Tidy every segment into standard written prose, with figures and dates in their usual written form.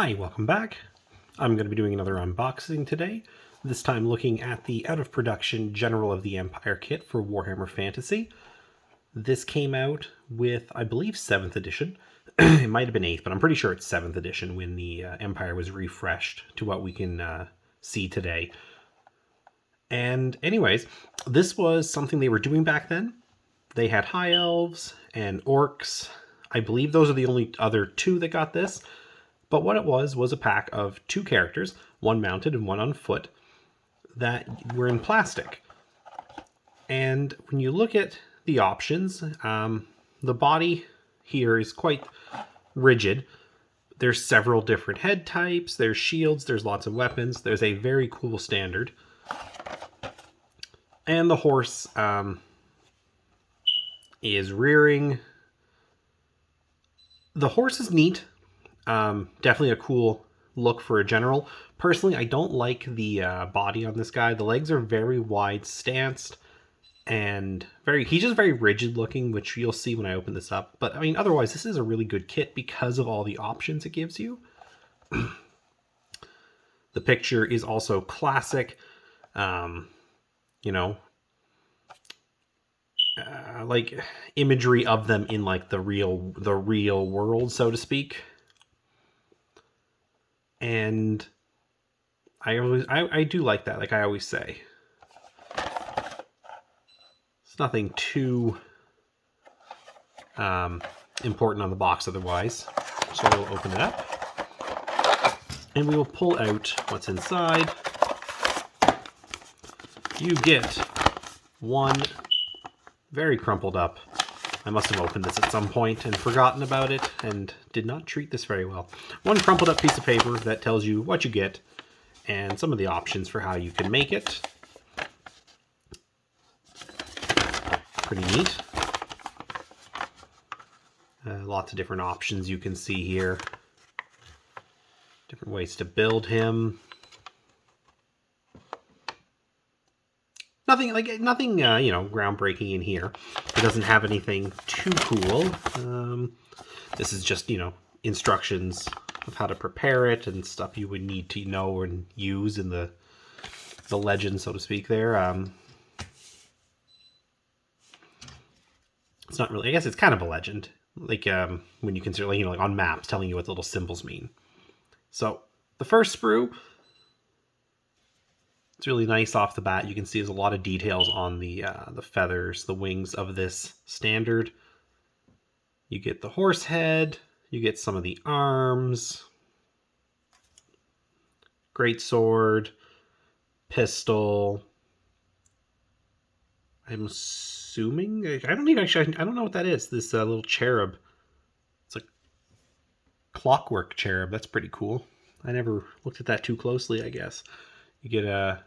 Hi, welcome back. I'm going to be doing another unboxing today, this time looking at the out-of-production General of the Empire kit for Warhammer Fantasy. This came out with, I believe, 7th edition. It might have been 8th, but I'm pretty sure it's 7th edition when the Empire was refreshed to what we can see today. And anyways, this was something they were doing back then. They had High Elves and Orcs. I believe those are the only other two that got this. But what it was a pack of 2 characters, one mounted and one on foot, that were in plastic. And when you look at the options, the body here is quite rigid. There's several different head types, there's shields, there's lots of weapons, there's a very cool standard. And the horse is rearing. The horse is neat. Definitely a cool look for a general. Personally, I don't like the body on this guy. The legs are very wide stanced and he's just very rigid looking, which you'll see when I open this up. But I mean, otherwise, this is a really good kit because of all the options it gives you. The picture is also classic, like imagery of them in like the real world, so to speak. And I do like that, like I always say. It's nothing too important on the box otherwise. So we'll open it up. And we will pull out what's inside. You get one very crumpled up. I must have opened this at some point and forgotten about it and did not treat this very well. One crumpled up piece of paper that tells you what you get and some of the options for how you can make it. Pretty neat. Lots of different options you can see here. Different ways to build him. Nothing groundbreaking in here. It doesn't have anything too cool. This is just, instructions of how to prepare it and stuff you would need to know and use in the legend, so to speak, there. It's not really, I guess it's kind of a legend. Like, when you consider, like on maps, telling you what the little symbols mean. So, the first sprue, it's really nice off the bat. You can see there's a lot of details on the feathers, the wings of this standard. You get the horse head. You get some of the arms. Great sword. Pistol. I'm assuming... I don't know what that is. This little cherub. It's a clockwork cherub. That's pretty cool. I never looked at that too closely, I guess. You get a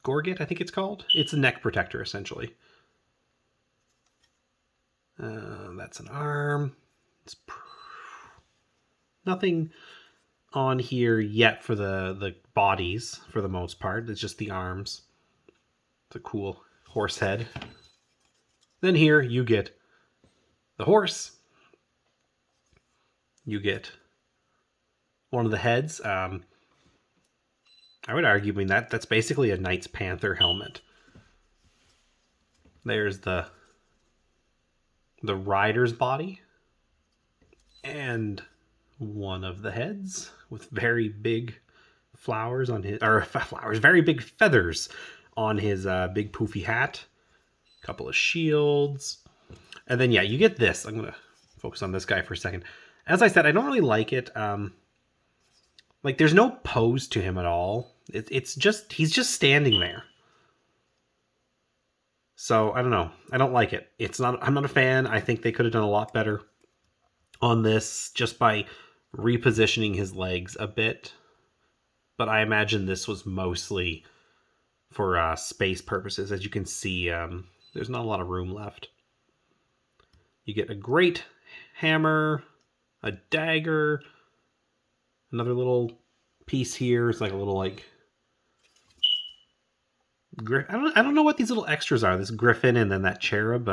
gorget, I think it's called. It's a neck protector, essentially. That's an arm. Nothing on here yet for the bodies, for the most part. It's just the arms. It's a cool horse head. Then here you get the horse. You get one of the heads. I would argue, that's basically a Knight's Panther helmet. There's the rider's body. And one of the heads with very big flowers on his... very big feathers on his big poofy hat. A couple of shields. And then, yeah, you get this. I'm going to focus on this guy for a second. As I said, I don't really like it. Like, there's no pose to him at all. He's just standing there. So, I don't know. I don't like it. I'm not a fan. I think they could have done a lot better on this just by repositioning his legs a bit. But I imagine this was mostly for space purposes. As you can see, there's not a lot of room left. You get a great hammer, a dagger, another little piece here. It's like a little I don't know what these little extras are. This griffin and then that cherub.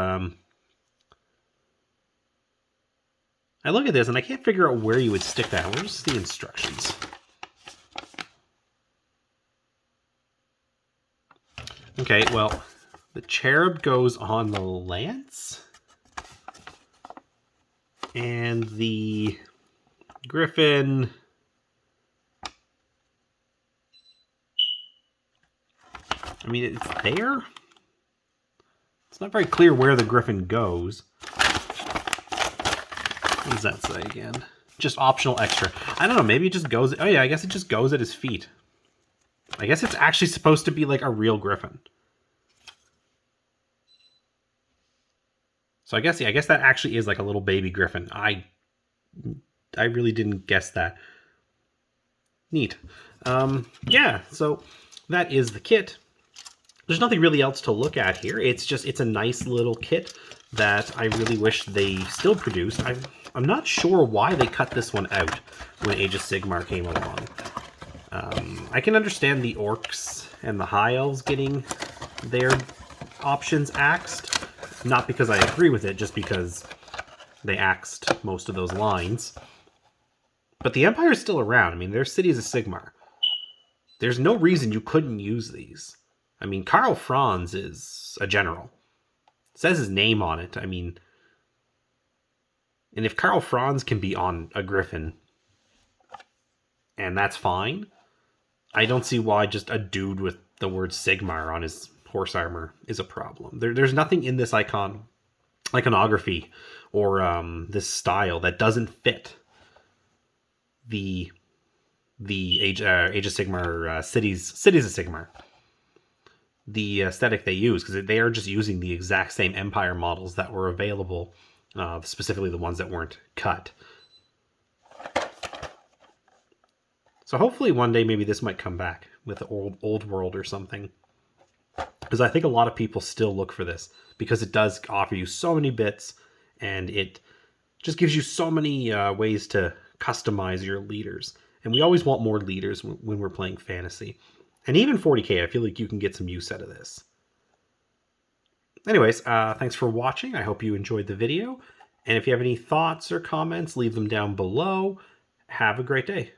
I look at this and I can't figure out where you would stick that. Where's the instructions? Okay, well, the cherub goes on the lance. And the griffin... I mean, it's there. It's not very clear where the griffin goes. What does that say again? Just optional extra. I don't know, maybe it just goes... Oh yeah, I guess it just goes at his feet. I guess it's actually supposed to be like a real griffin. So I guess, yeah, I guess that actually is like a little baby griffin. I really didn't guess that. Neat. Yeah, so that is the kit. There's nothing really else to look at here. It's a nice little kit that I really wish they still produced. I'm not sure why they cut this one out when Age of Sigmar came along. I can understand the orcs and the high elves getting their options axed. Not because I agree with it, just because they axed most of those lines. But the Empire is still around. I mean, there's cities of Sigmar. There's no reason you couldn't use these. I mean, Karl Franz is a general. It says his name on it. I mean, and if Karl Franz can be on a griffin, and that's fine, I don't see why just a dude with the word Sigmar on his horse armor is a problem. There's nothing in this iconography or this style that doesn't fit the Age of Sigmar cities of Sigmar. The aesthetic they use, because they are just using the exact same Empire models that were available, specifically the ones that weren't cut. So hopefully one day maybe this might come back with the old world or something. Because I think a lot of people still look for this, because it does offer you so many bits, and it just gives you so many ways to customize your leaders. And we always want more leaders when we're playing fantasy. And even 40k, I feel like you can get some use out of this. Anyways, thanks for watching. I hope you enjoyed the video. And if you have any thoughts or comments, leave them down below. Have a great day.